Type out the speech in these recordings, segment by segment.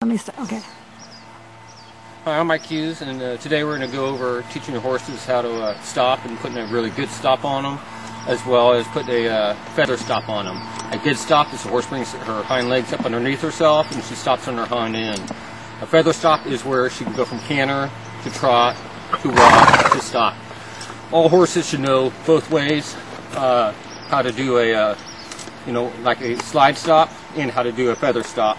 Let me start. Okay. Hi, I'm Mike Hughes, and today we're going to go over teaching your horses how to stop and putting a really good stop on them, as well as putting a feather stop on them. A good stop is the horse brings her hind legs up underneath herself and she stops on her hind end. A feather stop is where she can go from canter to trot to walk to stop. All horses should know both ways how to do a like a slide stop and how to do a feather stop.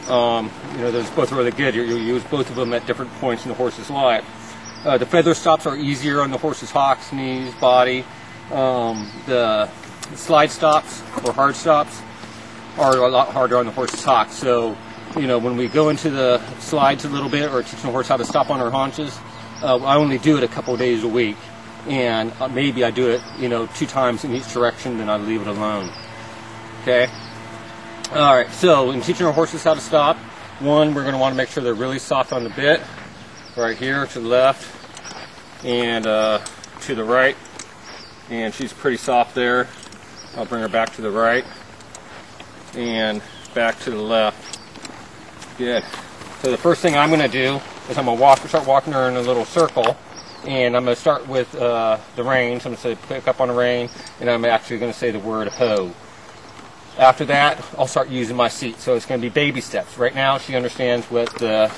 Those both really good. You use both of them at different points in the horse's life. The feather stops are easier on the horse's hocks, knees, body. The slide stops or hard stops are a lot harder on the horse's hocks. So, when we go into the slides a little bit or teaching the horse how to stop on her haunches, I only do it a couple days a week. And maybe I do it, 2 times in each direction, then I leave it alone. Okay? Alright, so in teaching our horses how to stop, one, we're going to want to make sure they're really soft on the bit, right here to the left and to the right, and she's pretty soft there. I'll bring her back to the right and back to the left. Good. So the first thing I'm going to do is I'm going to start walking her in a little circle, and I'm going to start with the reins. I'm going to say pick up on the rein, and I'm actually going to say the word ho. After that, I'll start using my seat. So it's going to be baby steps. Right now, she understands what the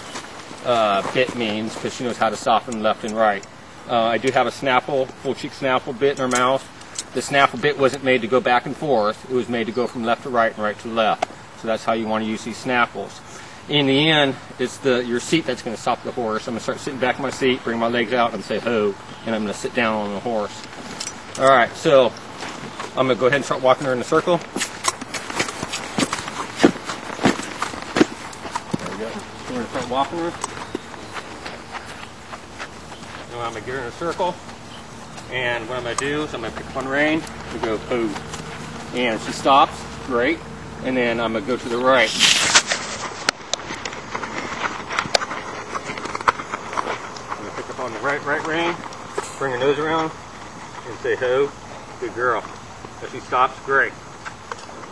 bit means because she knows how to soften left and right. I do have a snaffle, full cheek snaffle bit in her mouth. The snaffle bit wasn't made to go back and forth. It was made to go from left to right and right to left. So that's how you want to use these snaffles. In the end, it's your seat that's going to stop the horse. I'm going to start sitting back in my seat, bring my legs out, and say ho, and I'm going to sit down on the horse. All right, so I'm going to go ahead and start walking her in a circle. We're going to start walking her. Now I'm going to get her in a circle. And what I'm going to do is I'm going to pick up on the rein and go ho. And she stops, great. And then I'm going to go to the right. I'm going to pick up on the right rein, bring her nose around, and say ho, good girl. If she stops, great.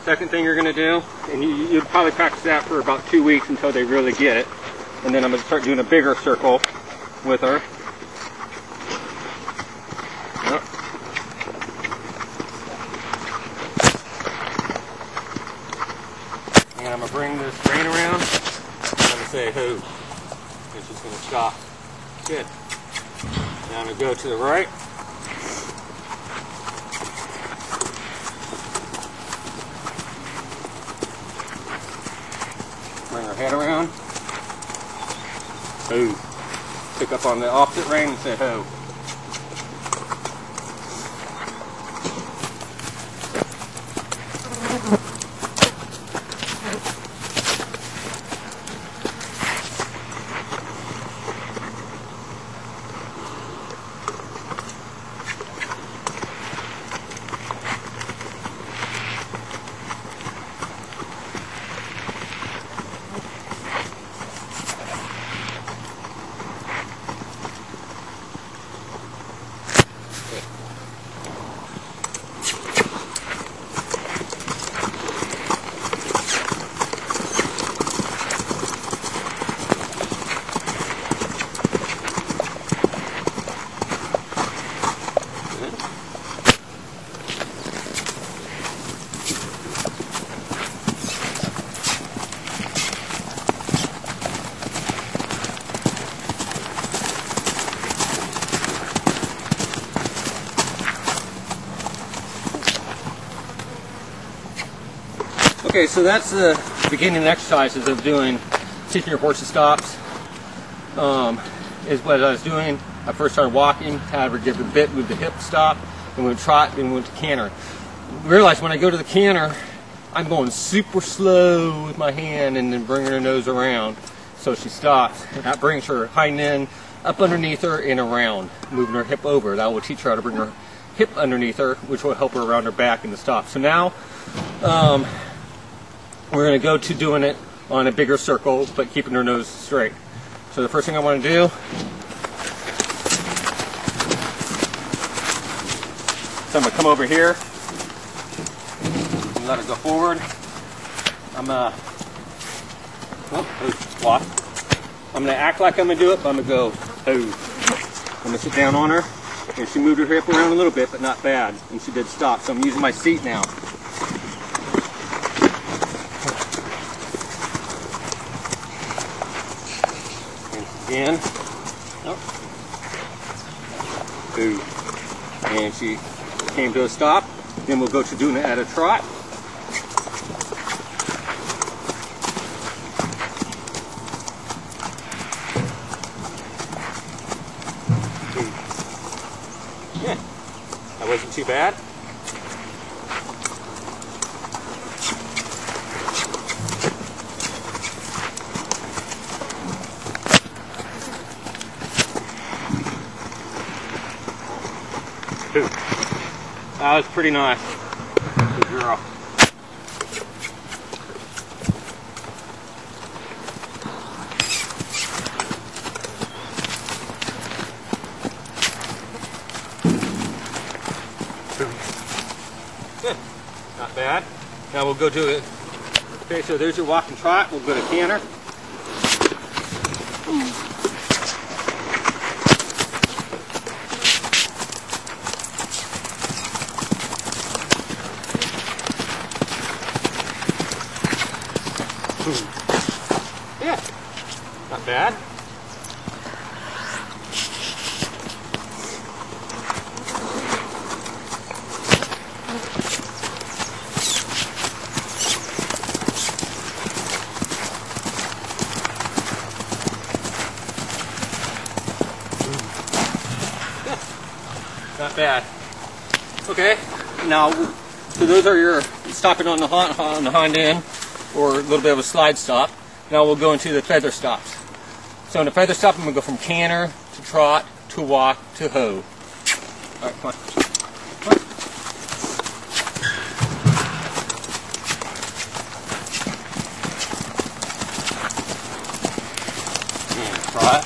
Second thing you're going to do, and you'd probably practice that for about 2 weeks until they really get it. And then I'm going to start doing a bigger circle with her. Yep. And I'm going to bring this rein around. I'm going to say ho. And she's going to stop. Good. Now I'm going to go to the right. Bring her head around. Ho. Pick up on the opposite rein and say ho. Okay, so that's the beginning exercises of teaching your horse to stops. Is what I was doing. I first started walking, had her give the bit, move the hip, stop, then we would trot, then we went to canter. Realized when I go to the canter, I'm going super slow with my hand and then bringing her nose around. So she stops. That brings her hind end up underneath her and around, moving her hip over. That will teach her how to bring her hip underneath her, which will help her around her back in the stop. So now, we're going to go to doing it on a bigger circle, but keeping her nose straight. So the first thing I want to do, so I'm going to come over here and let her go forward. I'm going to Oh, walk. I'm going to act like I'm going to do it, but I'm going to go, oh. I'm going to sit down on her, and she moved her hip around a little bit, but not bad, and she did stop, so I'm using my seat now. And again, oh. Ooh. And she came to a stop. Then we'll go to doing it at a trot. Yeah, that wasn't too bad. Ooh. That was pretty nice. Good girl. Good. Not bad. Now we'll go to it. Okay, so there's your walk and trot. We'll go to canter. Yeah, not bad. Not bad. Okay, now, so those are your stopping on the hind end, or a little bit of a slide stop. Now we'll go into the feather stops. So in the feather stop, I'm going to go from canter to trot to walk to hoe. All right, come on. Come on. And trot.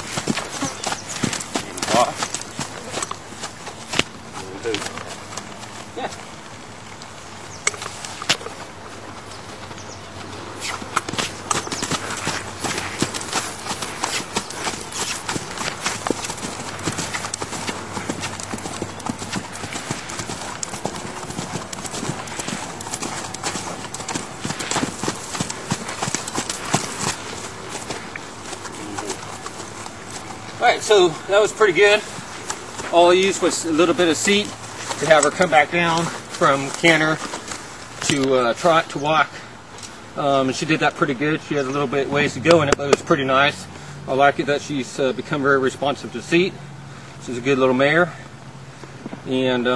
And walk. And hoe. Yeah. Alright, so that was pretty good. All I used was a little bit of seat to have her come back down from canter to trot to walk. And she did that pretty good. She has a little bit ways to go in it, but it was pretty nice. I like it that she's become very responsive to seat. She's a good little mare. And